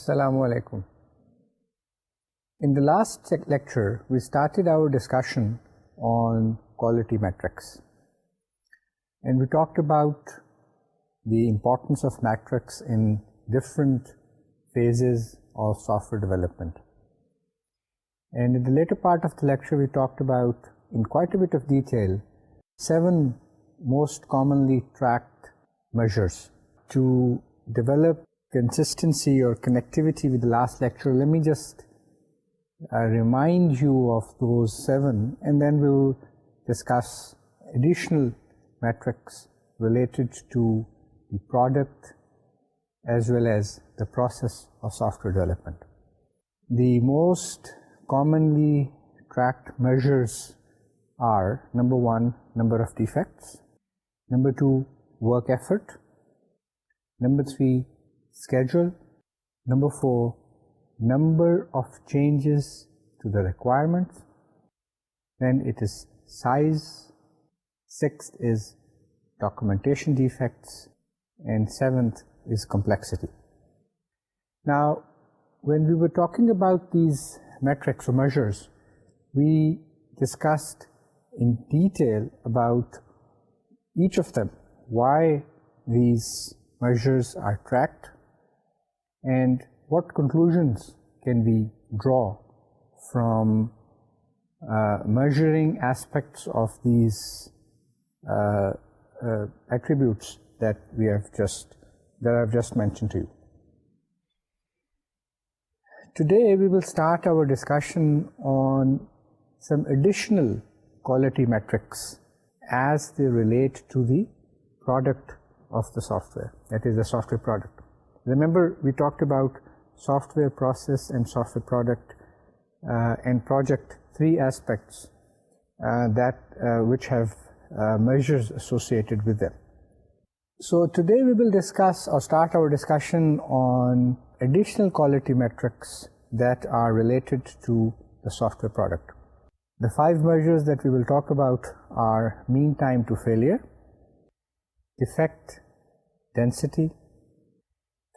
Assalamu alaikum. In the last lecture, we started our discussion on quality metrics. And we talked about the importance of metrics in different phases of software development. And in the later part of the lecture, we talked about, in quite a bit of detail, 7 most commonly tracked measures to develop consistency or connectivity with the last lecture. Let me just remind you of those 7, and then we'll discuss additional metrics related to the product as well as the process of software development. The most commonly tracked measures are: number 1, number of defects; number 2, work effort; number 3, schedule; number 4, number of changes to the requirements; then it is size; 6th is documentation defects; and 7th is complexity. Now, when we were talking about these metrics or measures, we discussed in detail about each of them, why these measures are tracked, and what conclusions can we draw from measuring aspects of these attributes that I've just mentioned to you. Today we will start our discussion on some additional quality metrics as they relate to the product of the software, that is the software product. Remember, we talked about software process and software product and project, 3 aspects which have measures associated with them. So today we will discuss or start our discussion on additional quality metrics that are related to the software product. The 5 measures that we will talk about are mean time to failure, defect density,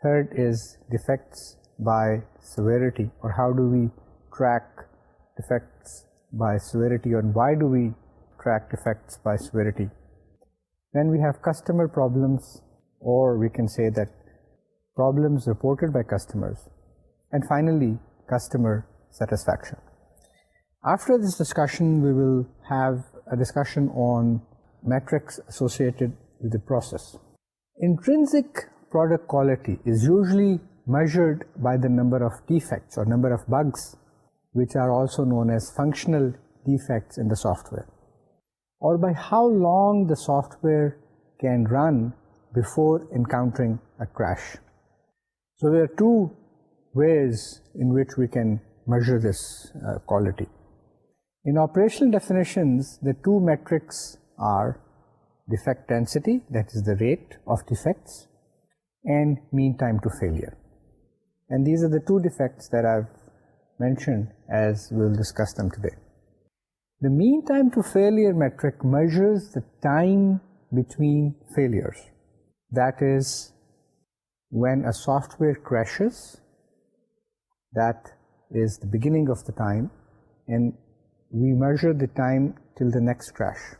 3rd is defects by severity, or how do we track defects by severity, and why do we track defects by severity. Then we have customer problems, or we can say that problems reported by customers, and finally customer satisfaction. After this discussion, we will have a discussion on metrics associated with the process. Intrinsic product quality is usually measured by the number of defects or number of bugs, which are also known as functional defects in the software, or by how long the software can run before encountering a crash. So there are 2 ways in which we can measure this quality. In operational definitions, the 2 metrics are defect density, that is the rate of defects, and mean time to failure. And these are the 2 defects that I've mentioned as we'll discuss them today. The mean time to failure metric measures the time between failures. That is, when a software crashes, that is the beginning of the time, and we measure the time till the next crash.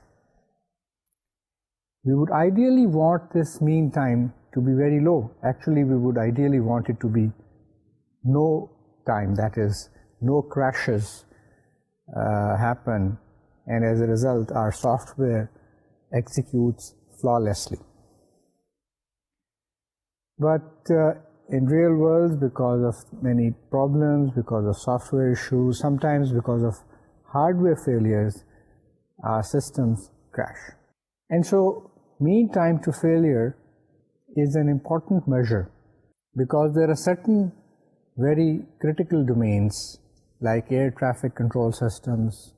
We would ideally want this mean time to be very low. Actually, we would ideally want it to be no time, that is, no crashes happen, and as a result our software executes flawlessly. But in real world, because of many problems, because of software issues, sometimes because of hardware failures, our systems crash. And so mean time to failure is an important measure, because there are certain very critical domains like air traffic control systems,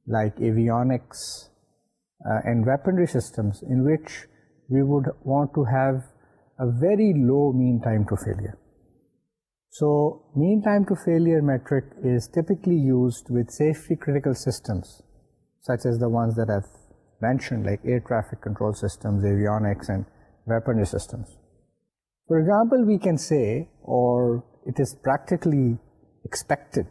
like avionics and weaponry systems, in which we would want to have a very low mean time to failure. So mean time to failure metric is typically used with safety critical systems, such as the ones that I've mentioned, like air traffic control systems, avionics, and weaponry systems. For example, we can say, or it is practically expected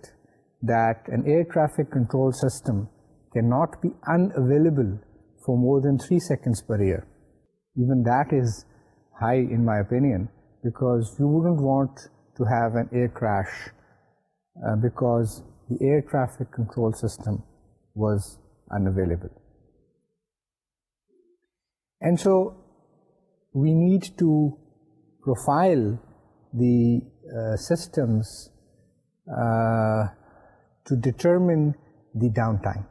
that an air traffic control system cannot be unavailable for more than 3 seconds per year. Even that is high in my opinion, because you wouldn't want to have an air crash because the air traffic control system was unavailable. And so we need to profile the systems to determine the downtime,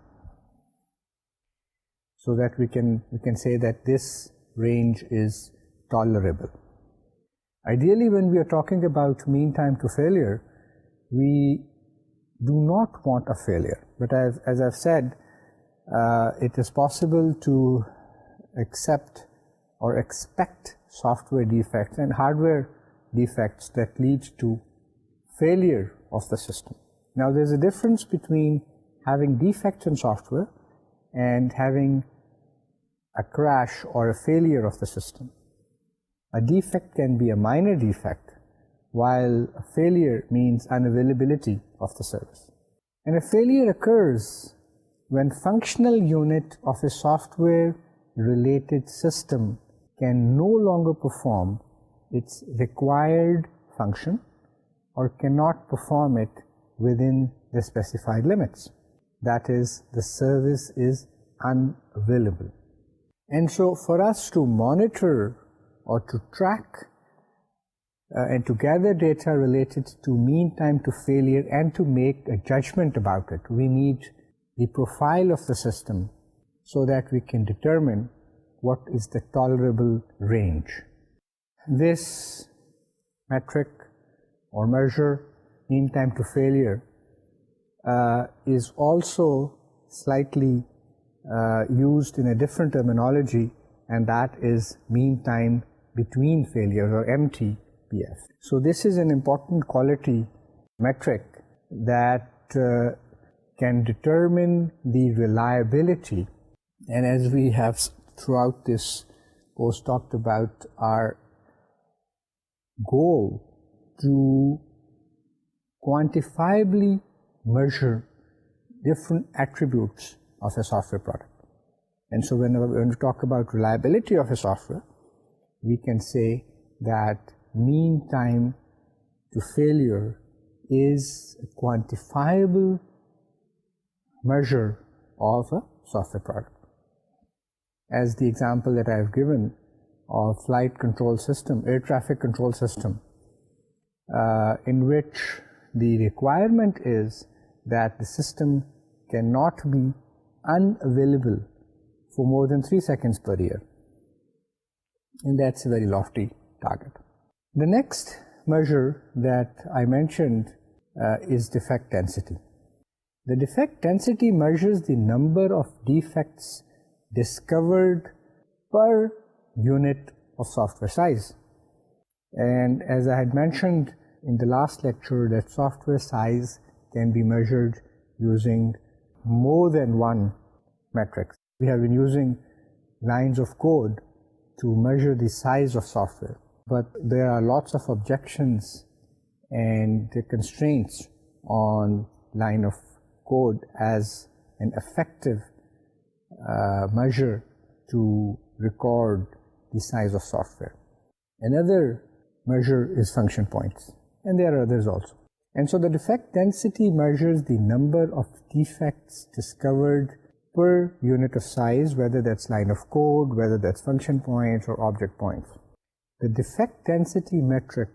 so that we can say that this range is tolerable. Ideally, when we are talking about mean time to failure, we do not want a failure. But as I've said, it is possible to accept or expect software defects and hardware defects that lead to failure of the system. Now, there's a difference between having defects in software and having a crash or a failure of the system. A defect can be a minor defect, while a failure means unavailability of the service. And a failure occurs when functional unit of a software-related system can no longer perform its required function or cannot perform it within the specified limits. That is, the service is unavailable. And so for us to monitor or to track and to gather data related to mean time to failure and to make a judgment about it, we need the profile of the system so that we can determine what is the tolerable range. This metric or measure, mean time to failure, is also slightly used in a different terminology, and that is mean time between failures, or MTBF. So this is an important quality metric that can determine the reliability. And as we have throughout this course talked about, our goal to quantifiably measure different attributes of a software product. And so when we talk about reliability of a software, we can say that mean time to failure is a quantifiable measure of a software product. As the example that I have given of flight control system, air traffic control system, in which the requirement is that the system cannot be unavailable for more than 3 seconds per year. And that's a very lofty target. The next measure that I mentioned is defect density. The defect density measures the number of defects discovered per unit of software size. And as I had mentioned in the last lecture, that software size can be measured using more than one metric. We have been using lines of code to measure the size of software, but there are lots of objections and constraints on line of code as an effective measure to record the size of software. Another measure is function points, and there are others also. And so the defect density measures the number of defects discovered per unit of size, whether that's line of code, whether that's function points or object points. The defect density metric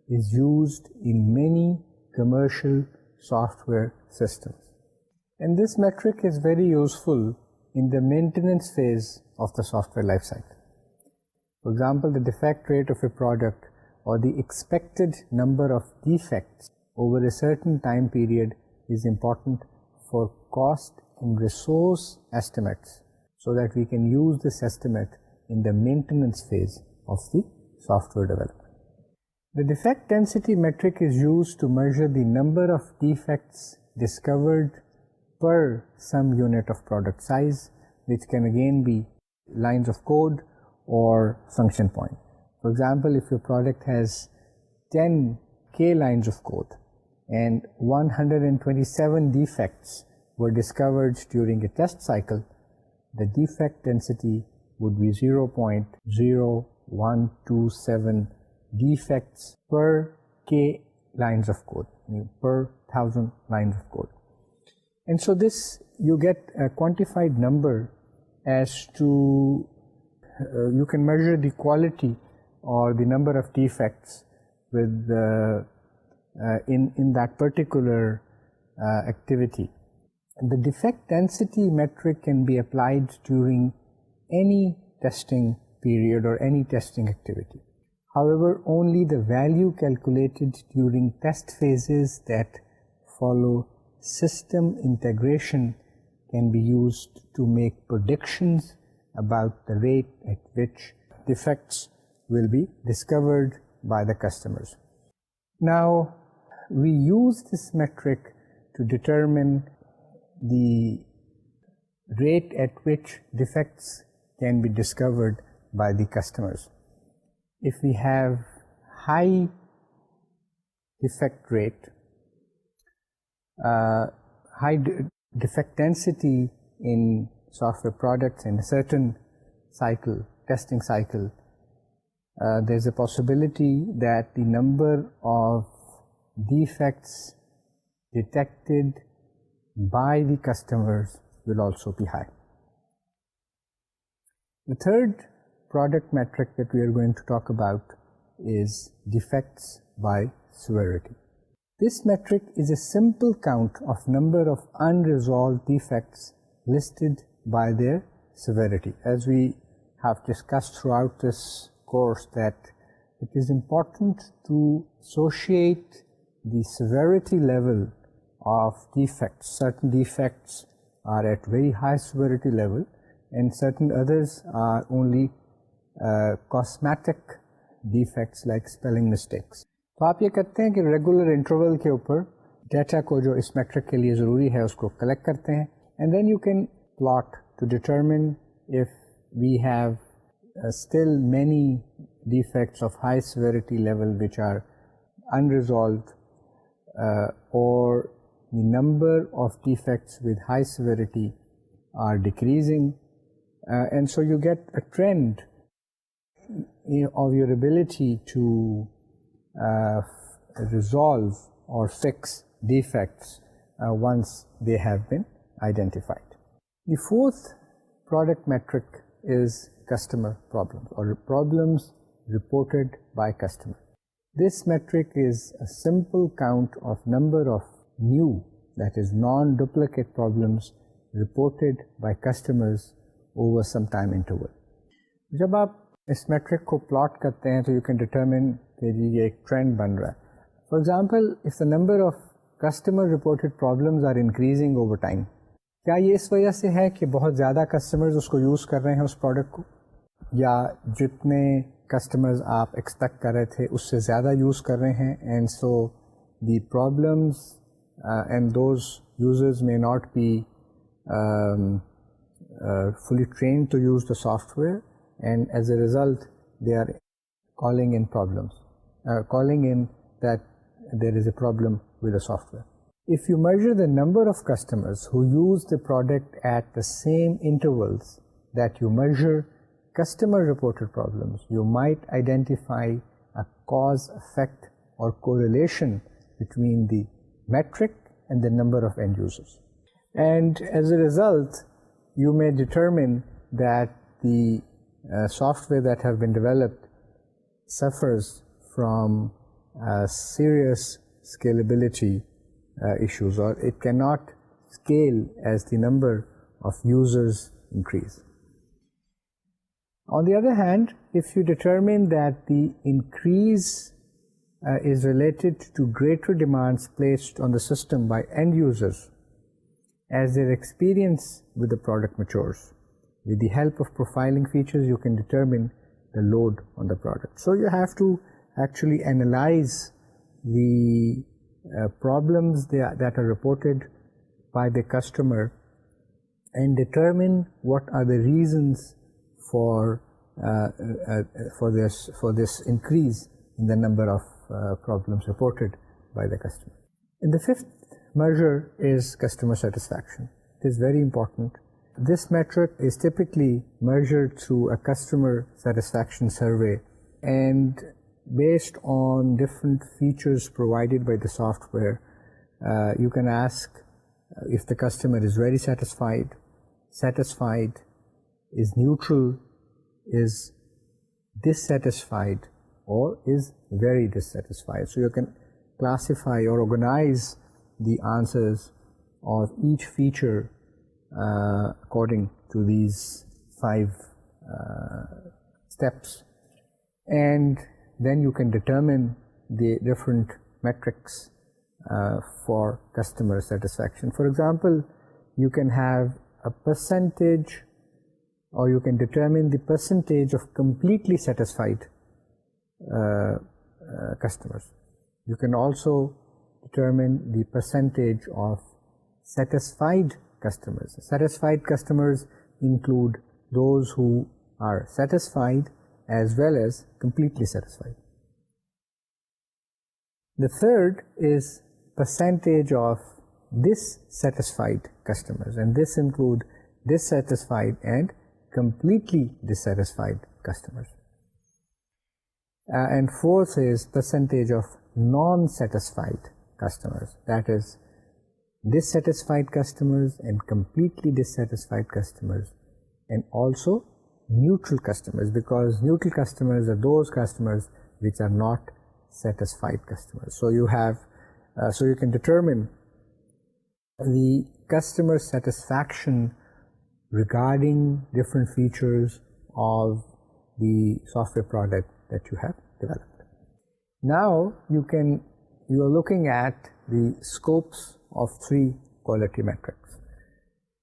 is used in many commercial software systems. And this metric is very useful in the maintenance phase of the software lifecycle. For example, the defect rate of a product or the expected number of defects over a certain time period is important for cost and resource estimates, so that we can use this estimate in the maintenance phase of the software development. The defect density metric is used to measure the number of defects discovered per some unit of product size, which can again be lines of code or function point. For example, if your product has 10 K lines of code, and 127 defects were discovered during a test cycle, the defect density would be 0.0127 defects per K lines of code, per 1,000 lines of code. And so this, you get a quantified number as to, you can measure the quality or the number of defects with in that particular activity. The defect density metric can be applied during any testing period or any testing activity. However, only the value calculated during test phases that follow system integration can be used to make predictions about the rate at which defects will be discovered by the customers. Now, we use this metric to determine the rate at which defects can be discovered by the customers. If we have high defect rate, high defect density in software products in a certain cycle, testing cycle, there's a possibility that the number of defects detected by the customers will also be high. The third product metric that we are going to talk about is defects by severity. This metric is a simple count of number of unresolved defects listed by their severity. As we have discussed throughout this course, that it is important to associate the severity level of defects. Certain defects are at very high severity level and certain others are only cosmetic defects like spelling mistakes. तो आप ये करते हैं कि regular interval के ऊपर data को जो इस मेट्रिक के लिए ज़रूरी है उसको कलेक्ट करते हैं, and then you can plot to determine if we have still many defects of high severity level which are unresolved, or the number of defects with high severity are decreasing, and so you get a trend of your ability to resolve or fix defects once they have been identified. The fourth product metric is customer problems or problems reported by customer. This metric is a simple count of number of new, that is non-duplicate problems reported by customers over some time interval. जब आप इस metric को plot करते हैं तो you can determine कि ये एक trend बन रहा है. For example, if the number of customer reported problems are increasing over time, क्या ये इस वजह से है कि बहुत ज़्यादा कस्टमर्स उसको यूज़ कर रहे हैं उस प्रोडक्ट को, या जितने कस्टमर्स आप एक्सपेक्ट कर रहे थे उससे ज़्यादा यूज़ कर रहे हैं, and so the problems and those users may not be fully trained to use the software, and as a result they are calling in problems, calling in that there is a problem with the software. If you measure the number of customers who use the product at the same intervals that you measure customer reported problems, you might identify a cause effect or correlation between the metric and the number of end users. And as a result, you may determine that the software that have been developed suffers from serious scalability issues, or it cannot scale as the number of users increase. On the other hand, if you determine that the increase is related to greater demands placed on the system by end users as their experience with the product matures, with the help of profiling features you can determine the load on the product. So you have to actually analyze the problems that are reported by the customer and determine what are the reasons for this increase in the number of problems reported by the customer. And the fifth measure is customer satisfaction. It is very important. This metric is typically measured through a customer satisfaction survey, and based on different features provided by the software, you can ask if the customer is very satisfied, is neutral, is dissatisfied, or is very dissatisfied. So you can classify or organize the answers of each feature according to these 5 steps, and then you can determine the different metrics for customer satisfaction. For example, you can have a percentage, or you can determine the percentage of completely satisfied customers. You can also determine the percentage of satisfied customers. Satisfied customers include those who are satisfied as well as completely satisfied. The third is percentage of dissatisfied customers, and this include dissatisfied and completely dissatisfied customers. And fourth is percentage of non-satisfied customers, that is dissatisfied customers and completely dissatisfied customers, and also neutral customers, because neutral customers are those customers which are not satisfied customers. So you have, so you can determine the customer satisfaction regarding different features of the software product that you have developed. Now you are looking at the scopes of 3 quality metrics.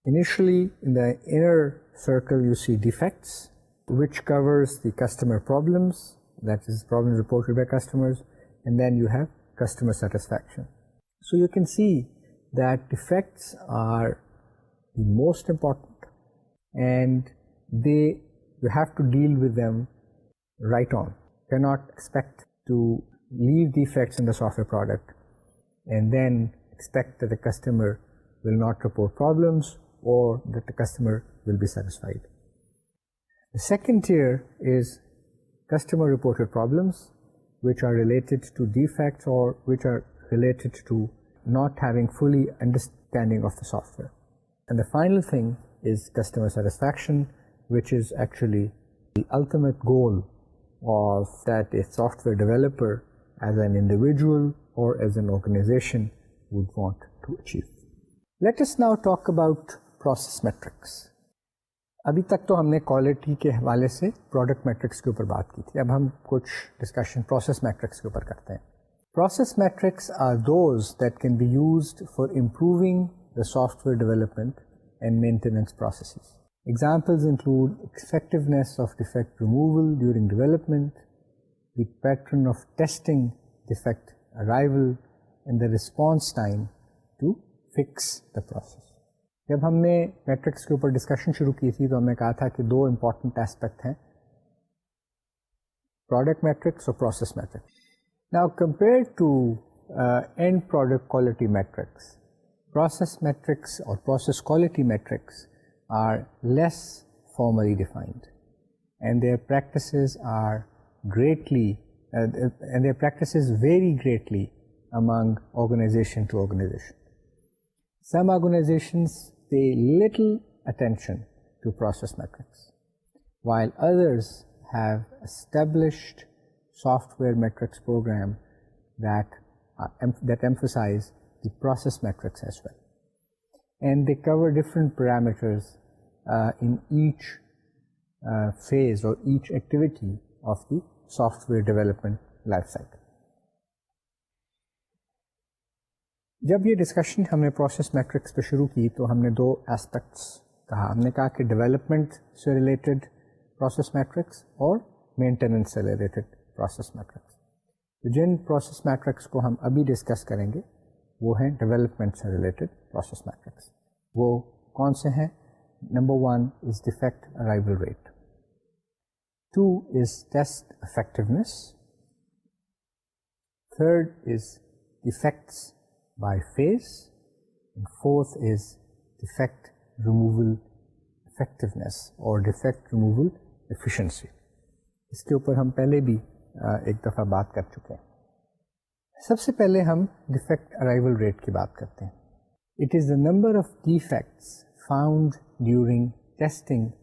Initially, in the inner circle you see defects, which covers the customer problems, that is problems reported by customers, and then you have customer satisfaction. So you can see that defects are the most important, and you have to deal with them right on. You cannot expect to leave defects in the software product and then expect that the customer will not report problems or that the customer will be satisfied. The second tier is customer reported problems, which are related to defects or which are related to not having fully understanding of the software. And the final thing is customer satisfaction, which is actually the ultimate goal of that a software developer as an individual or as an organization would want to achieve. Let us now talk about process metrics. अभी तक तो हमने quality के हवाले से product matrix के ऊपर बात की थी, अब हम कुछ डिस्कशन प्रोसेस मैट्रिक्स के ऊपर करते हैं. Process metrics are those that can be used for improving the software development and maintenance processes. Examples include effectiveness of defect removal during development, the pattern of testing defect arrival, and the response time to fix the process. जब हमने matrix के ऊपर discussion शुरू की थी तो हमने कहा था कि 2 इम्पॉर्टेंट एस्पेक्ट हैं, प्रोडक्ट मैट्रिक्स और process matrix. Now compared to end product quality metrics, process metrics or process quality metrics are less formally defined, and their practices are vary greatly among organization to organization. Some organizations pay little attention to process metrics, while others have established software metrics program that emphasize the process metrics as well. And they cover different parameters in each phase or each activity of the software development lifecycle. जब ये discussion हमने process matrix पे शुरू की तो हमने 2 aspects कहा. हमने कहा कि डेवलपमेंट से रिलेटेड प्रोसेस मैट्रिक्स और मेंटेनेंस से रिलेटेड प्रोसेस मैट्रिक्स. तो जिन प्रोसेस मैट्रिक्स को हम अभी डिस्कस करेंगे वो हैं डेवलपमेंट से रिलेटेड प्रोसेस मैट्रिक्स. वो कौन से हैं? Number 1 is defect arrival rate, 2 is test effectiveness, Third is defects by phase. And fourth is defect removal effectiveness or defect removal efficiency. इसके ऊपर हम पहले भी एक दफ़ा बात कर चुके हैं. सबसे पहले हम defect arrival rate की बात करते हैं. It is the number of defects found during testing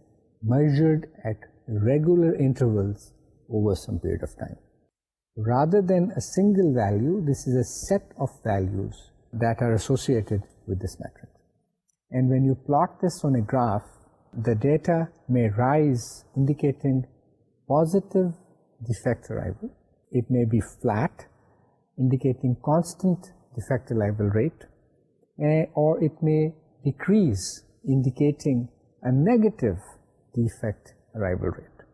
measured at regular intervals over some period of time. Rather than a single value, this is a set of values that are associated with this metric. And when you plot this on a graph, the data may rise indicating positive defect arrival. It may be flat, indicating constant defect arrival rate, or it may decrease, indicating a negative defect arrival rate.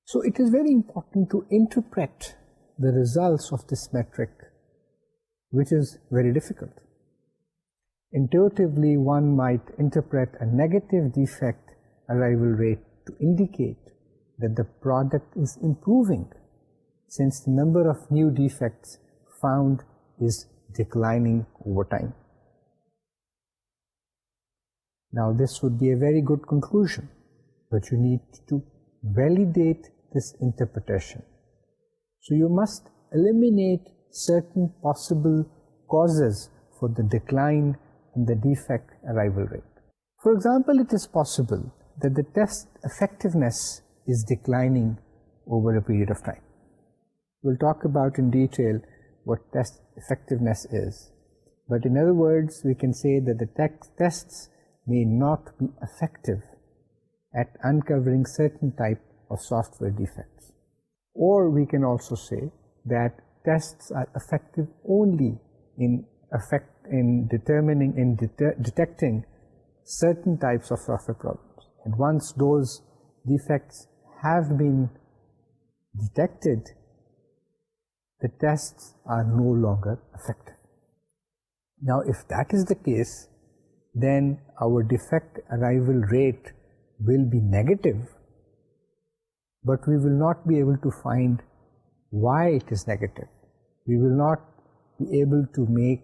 So it is very important to interpret the results of this metric, which is very difficult. Intuitively, one might interpret a negative defect arrival rate to indicate that the product is improving, since the number of new defects found is declining over time. Now, this would be a very good conclusion, but you need to validate this interpretation. So you must eliminate certain possible causes for the decline in the defect arrival rate. For example, it is possible that the test effectiveness is declining over a period of time. We'll talk about in detail what test effectiveness is. But in other words, we can say that the tests may not be effective at uncovering certain type of software defects. Or we can also say that tests are effective only in detecting certain types of software problems. And once those defects have been detected, the tests are no longer effective. Now, if that is the case, then our defect arrival rate will be negative, but we will not be able to find why it is negative. We will not be able to make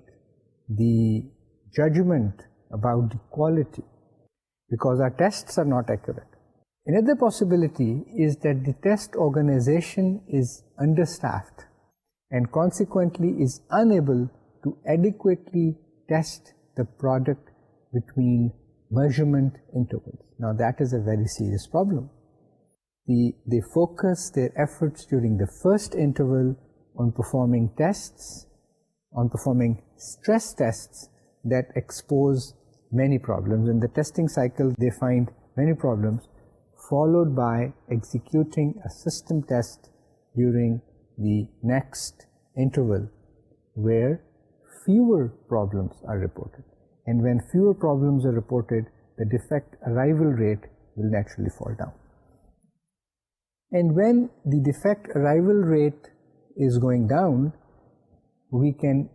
the judgment about the quality because our tests are not accurate. Another possibility is that the test organization is understaffed and consequently is unable to adequately test the product between measurement intervals. Now, that is a very serious problem. They focus their efforts during the first interval on performing tests, on performing stress tests that expose many problems. In the testing cycle, they find many problems, followed by executing a system test during the next interval where fewer problems are reported. And when fewer problems are reported, the defect arrival rate will naturally fall down. And when the defect arrival rate is going down, we can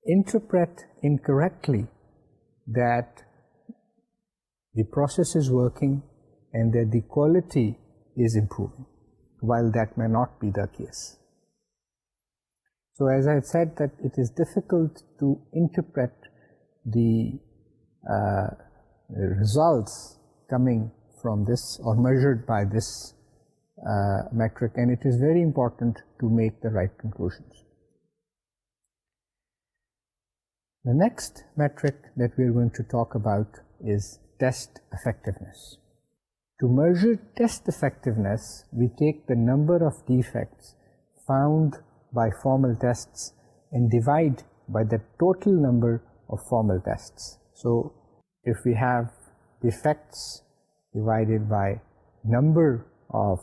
interpret incorrectly that the process is working and that the quality is improving, while that may not be the case. So as I said, that it is difficult to interpret the results coming from this or measured by this metric, and it is very important to make the right conclusions. The next metric that we are going to talk about is test effectiveness. To measure test effectiveness, we take the number of defects found by formal tests and divide by the total number of formal tests. So if we have defects divided by number of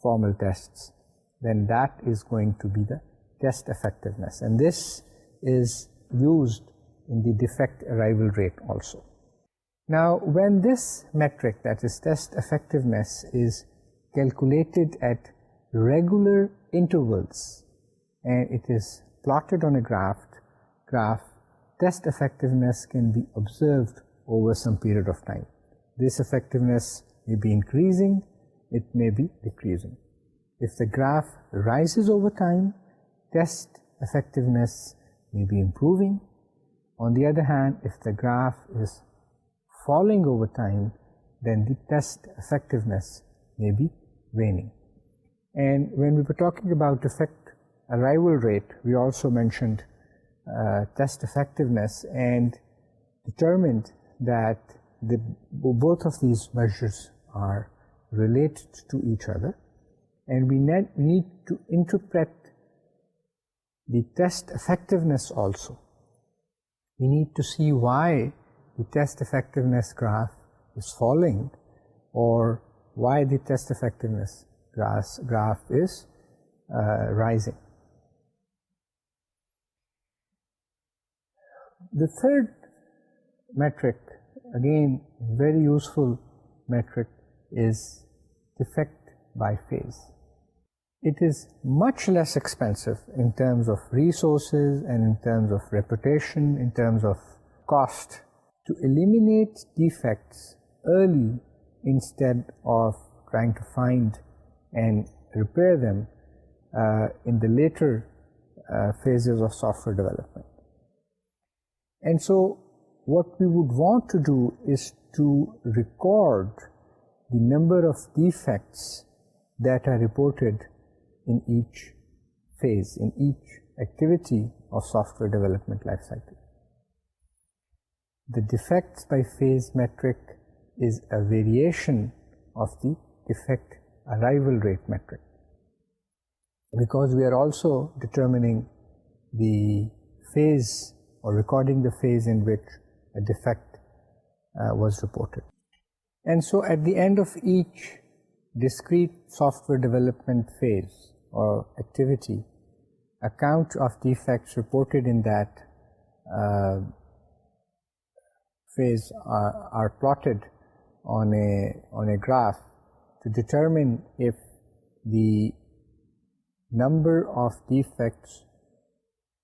formal tests, then that is going to be the test effectiveness. And this is used in the defect arrival rate also. Now, when this metric, that is test effectiveness, is calculated at regular intervals and it is plotted on a graph, test effectiveness can be observed over some period of time. This effectiveness may be increasing, it may be decreasing. If the graph rises over time, test effectiveness may be improving. On the other hand, if the graph is falling over time, then the test effectiveness may be waning. And when we were talking about defect arrival rate, we also mentioned test effectiveness and determined that both of these measures are related to each other, and we need to interpret the test effectiveness also. We need to see why the test effectiveness graph is falling, or why the test effectiveness graph is rising. The third metric, again very useful metric, is defect by phase. It is much less expensive in terms of resources and in terms of reputation, in terms of cost, to eliminate defects early instead of trying to find and repair them in the later phases of software development. And so what we would want to do is to record the number of defects that are reported in each phase, in each activity of software development lifecycle. The defects by phase metric is a variation of the defect arrival rate metric, because we are also determining the phase or recording the phase in which a defect was reported. And so at the end of each discrete software development phase or activity, a count of defects reported in that phase are plotted on a graph to determine if the number of defects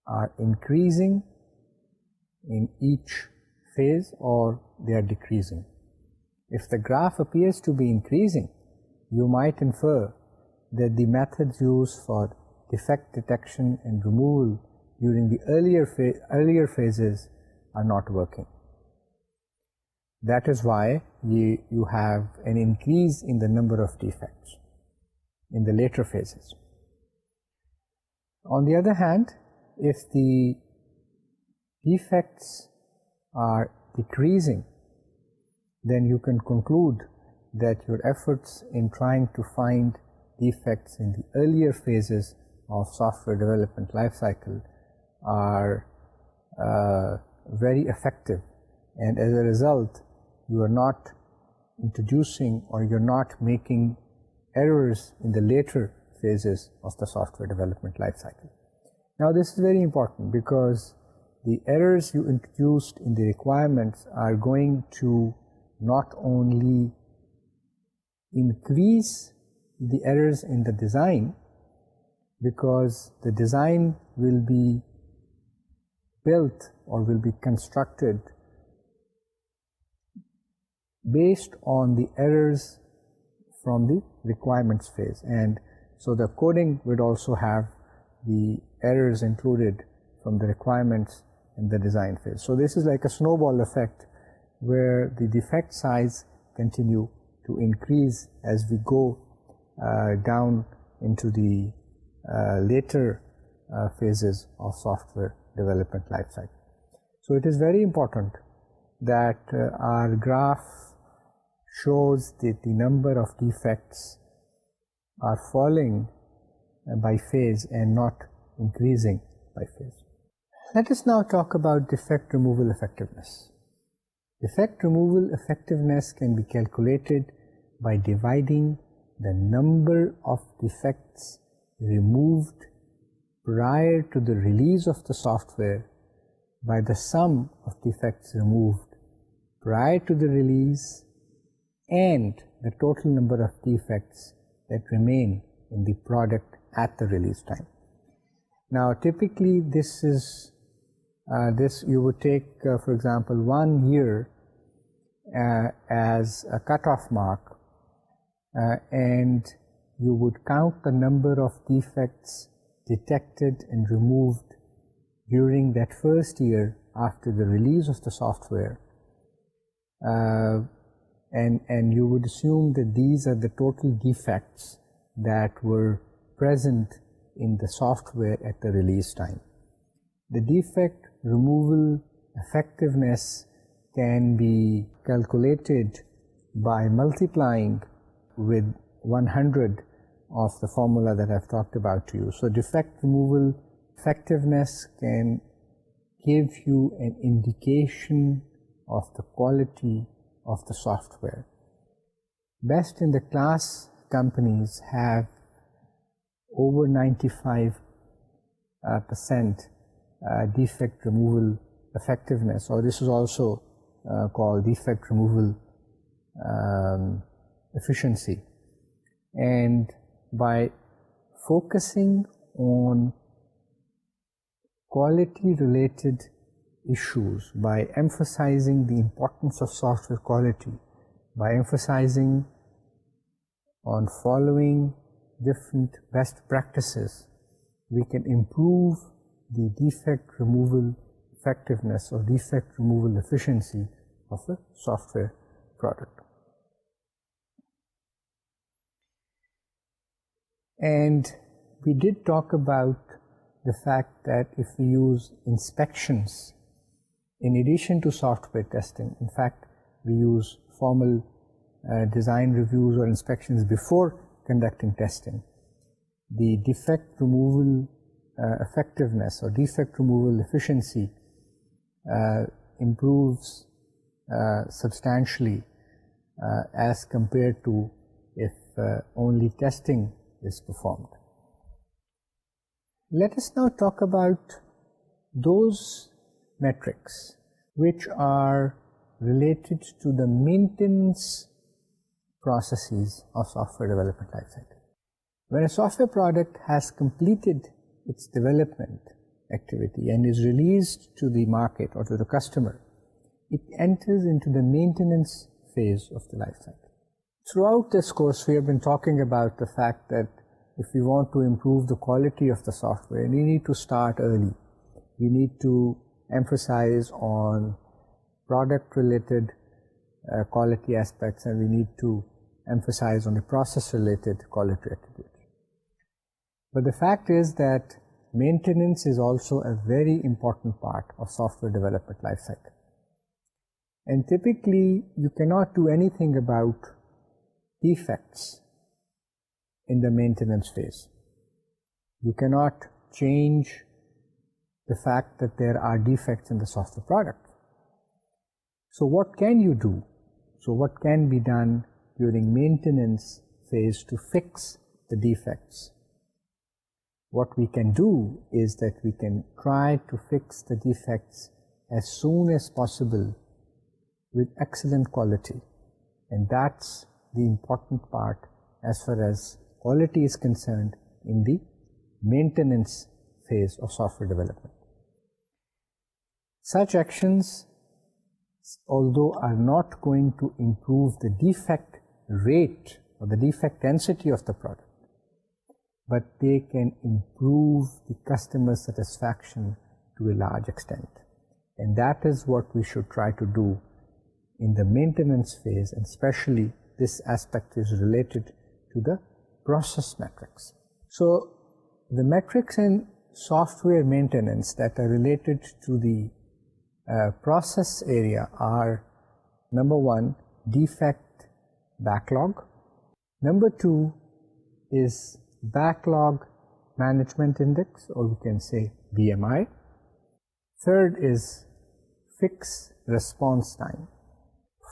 are increasing in each phase or they are decreasing. If the graph appears to be increasing, you might infer that the methods used for defect detection and removal during the earlier phases are not working. That is why you have an increase in the number of defects in the later phases. On the other hand, if the defects are decreasing, then you can conclude that your efforts in trying to find defects in the earlier phases of software development lifecycle are very effective, and as a result you are not introducing or you're not making errors in the later phases of the software development lifecycle. Now this is very important, because the errors you introduced in the requirements are going to not only increase the errors in the design, because the design will be built or will be constructed based on the errors from the requirements phase, and so the coding would also have the errors included from the requirements in the design phase. So this is like a snowball effect where the defect size continue to increase as we go down into the later phases of software development lifecycle. So it is very important that our graph shows that the number of defects are falling by phase and not increasing by phase. Let us now talk about defect removal effectiveness. Defect removal effectiveness can be calculated by dividing the number of defects removed prior to the release of the software by the sum of defects removed prior to the release and the total number of defects that remain in the product at the release time. Now typically this is you would take for example 1 year as a cutoff mark, and you would count the number of defects detected and removed during that first year after the release of the software, and you would assume that these are the total defects that were present in the software at the release time. The defect removal effectiveness can be calculated by multiplying with 100 of the formula that I've talked about to you. So defect removal effectiveness can give you an indication of the quality of the software. Best in the class companies have over 95% defect removal effectiveness, or this is also called defect removal efficiency. And by focusing on quality related issues, by emphasizing the importance of software quality, by emphasizing on following different best practices, we can improve the defect removal effectiveness or defect removal efficiency of a software product. And we did talk about the fact that if we use inspections in addition to software testing, in fact we use formal design reviews or inspections before conducting testing, the defect removal effectiveness or defect removal efficiency improves substantially as compared to if only testing is performed. Let us now talk about those metrics which are related to the maintenance processes of software development lifecycle. When a software product has completed its development activity and is released to the market or to the customer, it enters into the maintenance phase of the lifecycle. Throughout this course, we have been talking about the fact that if we want to improve the quality of the software, we need to start early. We need to emphasize on product-related quality aspects, and we need to emphasize on the process-related quality attributes. But the fact is that maintenance is also a very important part of software development lifecycle. And typically, you cannot do anything about defects in the maintenance phase. You cannot change the fact that there are defects in the software product. So what can you do? So what can be done during maintenance phase to fix the defects? What we can do is that we can try to fix the defects as soon as possible with excellent quality. And that's the important part as far as quality is concerned in the maintenance phase of software development. Such actions, although are not going to improve the defect rate or the defect density of the product, but they can improve the customer satisfaction to a large extent. And that is what we should try to do in the maintenance phase, and especially this aspect is related to the process metrics. So the metrics in software maintenance that are related to the process area are: number one, defect backlog. Number two is backlog management index, or we can say BMI. Third is fix response time.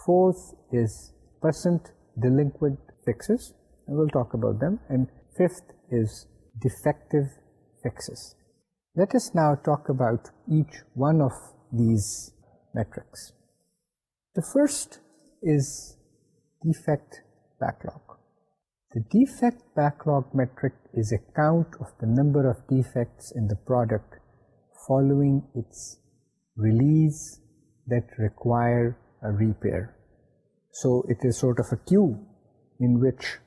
Fourth is percent delinquent fixes, and we'll talk about them. And fifth is defective fixes. Let us now talk about each one of these metrics. The first is defect backlog. The defect backlog metric is a count of the number of defects in the product following its release that require a repair. So it is sort of a queue in which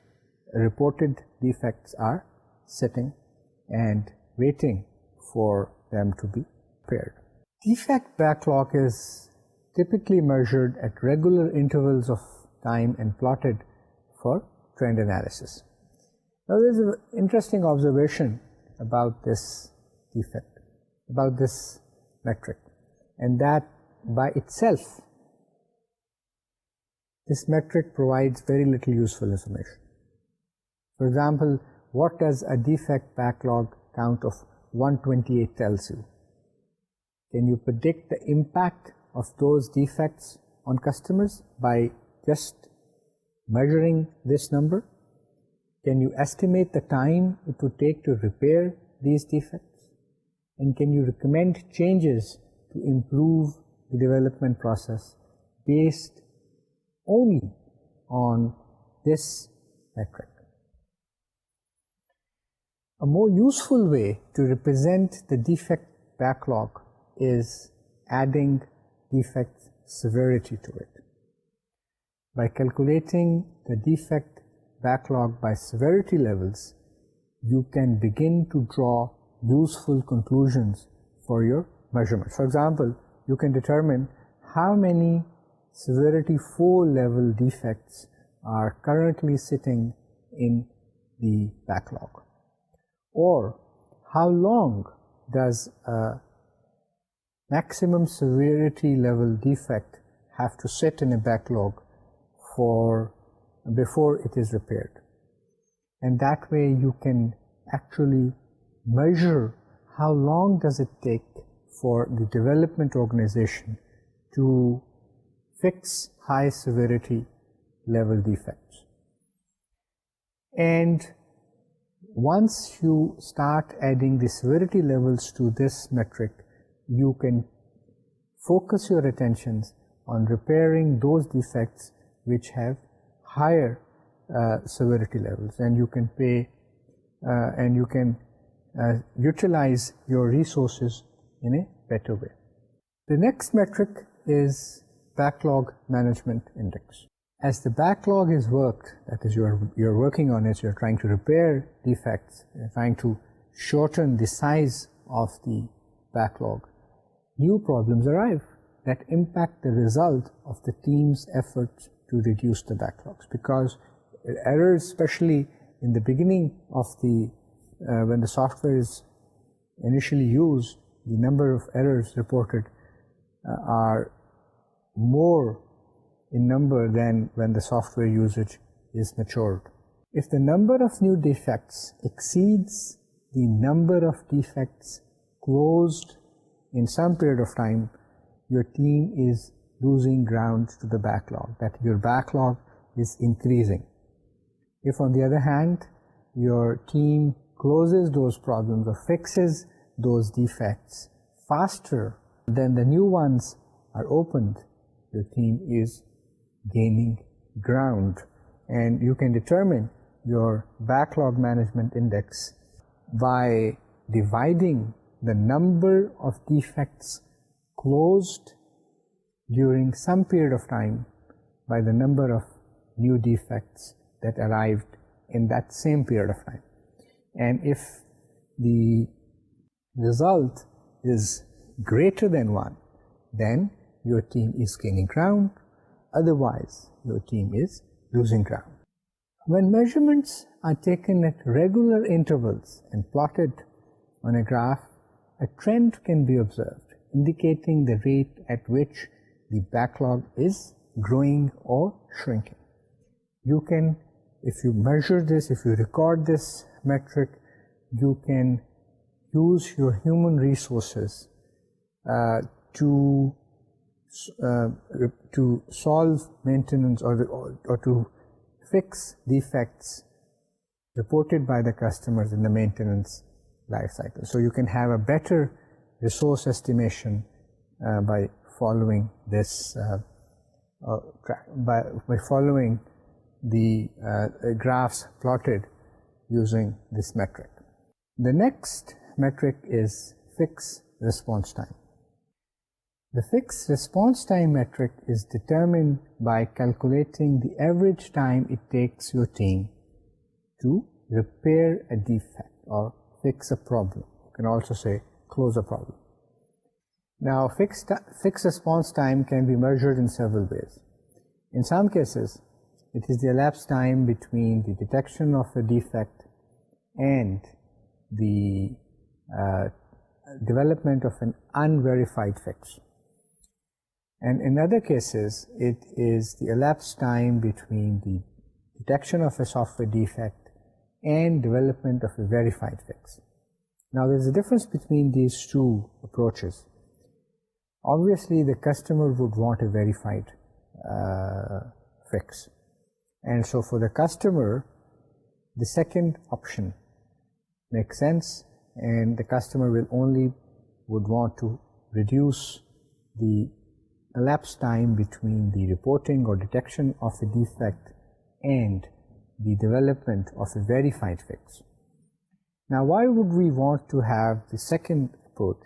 reported defects are sitting, and waiting for them to be repaired. Defect backlog is typically measured at regular intervals of time and plotted for trend analysis. Now there's an interesting observation about this defect, about this metric, and that by itself this metric provides very little useful information. For example, what does a defect backlog count of 128 tells you? Can you predict the impact of those defects on customers by just measuring this number? Can you estimate the time it would take to repair these defects? And can you recommend changes to improve the development process based only on this metric? A more useful way to represent the defect backlog is adding defect severity to it. By calculating the defect backlog by severity levels, you can begin to draw useful conclusions for your measurement. For example, you can determine how many severity 4 level defects are currently sitting in the backlog, or how long does a maximum severity level defect have to sit in a backlog before it is repaired. And that way you can actually measure how long does it take for the development organization to fix high severity level defects. And once you start adding the severity levels to this metric, you can focus your attentions on repairing those defects which have higher severity levels, and you can utilize your resources in a better way. The next metric is backlog management index. As the backlog is worked, that is you're working on it, you're trying to repair defects, you're trying to shorten the size of the backlog, new problems arrive that impact the result of the team's efforts to reduce the backlogs, because errors, especially in the beginning of when the software is initially used, the number of errors reported are more in number than when the software usage is matured. If the number of new defects exceeds the number of defects closed in some period of time, your team is losing ground to the backlog, that your backlog is increasing. If on the other hand, your team closes those problems or fixes those defects faster than the new ones are opened, your team is gaining ground. And you can determine your backlog management index by dividing the number of defects closed during some period of time by the number of new defects that arrived in that same period of time. And if the result is greater than 1, then your team is gaining ground, otherwise your team is losing ground. When measurements are taken at regular intervals and plotted on a graph, a trend can be observed, indicating the rate at which the backlog is growing or shrinking. You can, if you measure this, if you record this metric, you can use your human resources to solve maintenance or to fix defects reported by the customers in the maintenance life cycle. So you can have a better resource estimation by following this, by following the graphs plotted using this metric. The next metric is fix response time. The fix response time metric is determined by calculating the average time it takes your team to repair a defect or fix a problem. can also say close a problem. Now, fixed response time can be measured in several ways. In some cases, it is the elapsed time between the detection of a defect and the development of an unverified fix. And in other cases, it is the elapsed time between the detection of a software defect and development of a verified fix. Now, there's a difference between these two approaches. Obviously, the customer would want a verified fix. And so for the customer, the second option makes sense, and the customer would want to reduce the elapsed time between the reporting or detection of a defect and the development of a verified fix. Now, why would we want to have the second approach,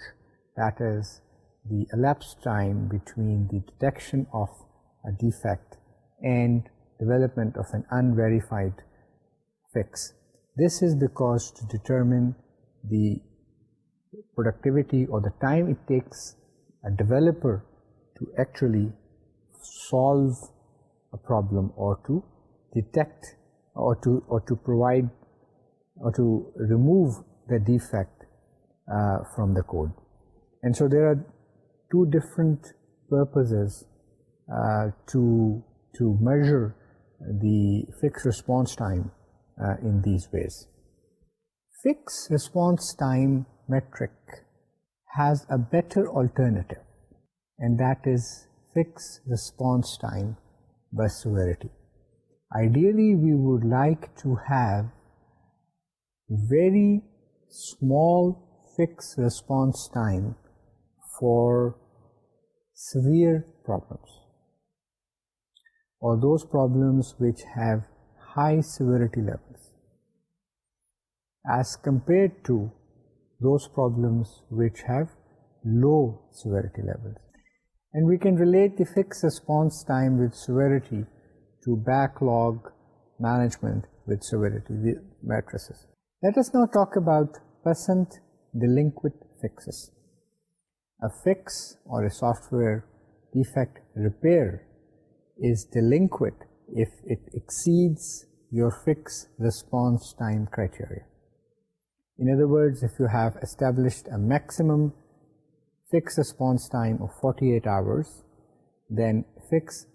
that is the elapsed time between the detection of a defect and development of an unverified fix? This is because to determine the productivity or the time it takes a developer to actually solve a problem or to detect or to provide or to remove the defect from the code. And so there are two different purposes to measure the fixed response time in these ways. Fixed response time metric has a better alternative, and that is fixed response time by severity. Ideally, we would like to have very small fixed response time for severe problems, or those problems which have high severity levels, as compared to those problems which have low severity levels. And we can relate the fixed response time with severity to backlog management with severity, the matrices. Let us now talk about percent delinquent fixes. A fix or a software defect repair is delinquent if it exceeds your fixed response time criteria. In other words, if you have established a maximum fixed response time of 48 hours, then fixed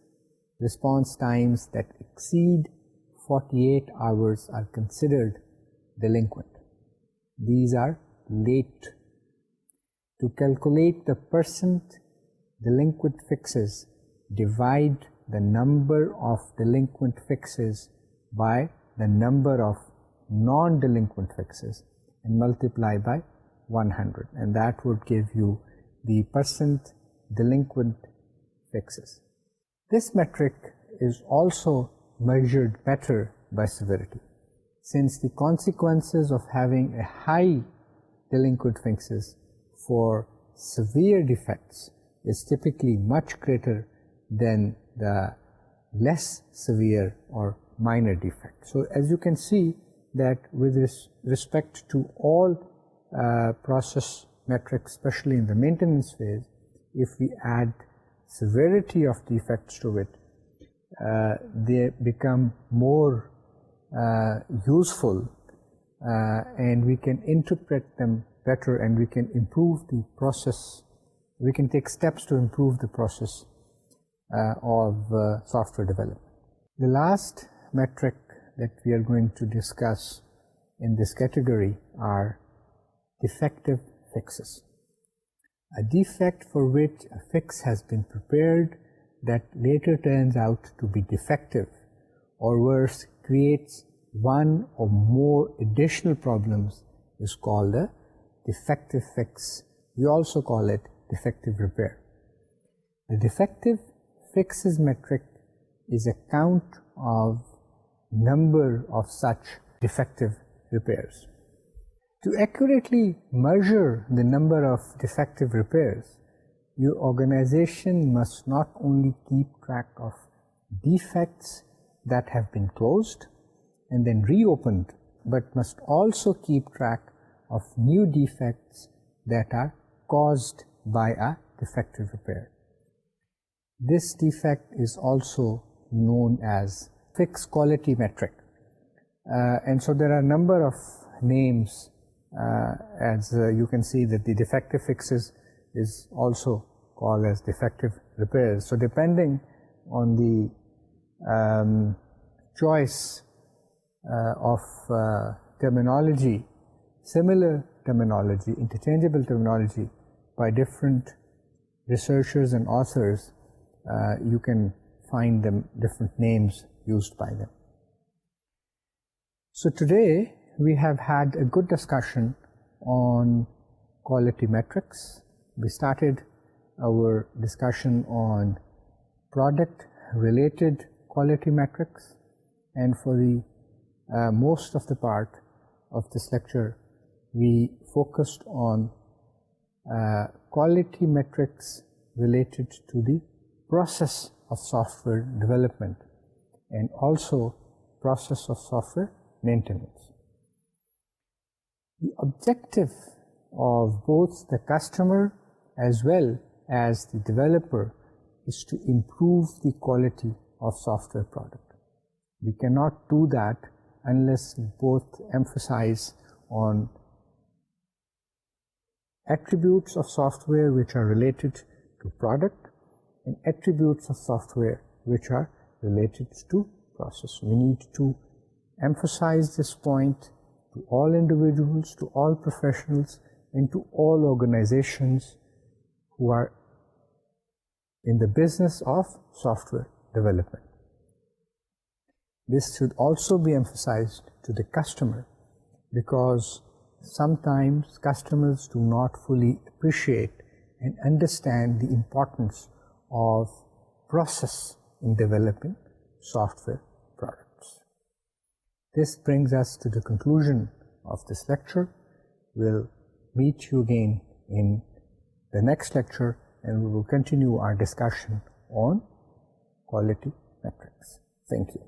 response times that exceed 48 hours are considered delinquent. These are late. To calculate the percent delinquent fixes, divide the number of delinquent fixes by the number of non-delinquent fixes and multiply by 100, and that would give you the percent delinquent fixes. This metric is also measured better by severity, since the consequences of having a high delinquent fixes for severe defects is typically much greater than the less severe or minor defect. So as you can see that with respect to all process metrics, especially in the maintenance phase, if we add severity of defects to it, they become more useful, and we can interpret them better, and we can improve the process. We can take steps to improve the process of software development. The last metric that we are going to discuss in this category are defective fixes. A defect for which a fix has been prepared that later turns out to be defective, or worse, creates one or more additional problems, is called a defective fix. We also call it defective repair. The defective fixes metric is a count of number of such defective repairs. To accurately measure the number of defective repairs, your organization must not only keep track of defects that have been closed and then reopened, but must also keep track of new defects that are caused by a defective repair. This defect is also known as fixed quality metric. And so there are a number of names, as you can see that the defective fixes is also called as defective repairs. So depending on the choice of terminology, similar terminology, interchangeable terminology by different researchers and authors, you can find them different names used by them. So today we have had a good discussion on quality metrics. We started our discussion on product related quality metrics, and for the most of the part of this lecture we focused on quality metrics related to the process of software development and also process of software maintenance. The objective of both the customer as well as the developer is to improve the quality of software product. We cannot do that unless we both emphasize on attributes of software which are related to product and attributes of software which are related to process. We need to emphasize this point to all individuals, to all professionals, and to all organizations who are in the business of software development. This should also be emphasized to the customer, because sometimes customers do not fully appreciate and understand the importance of process in developing software products. This brings us to the conclusion of this lecture. We'll meet you again in the next lecture, and we will continue our discussion on quality metrics. Thank you.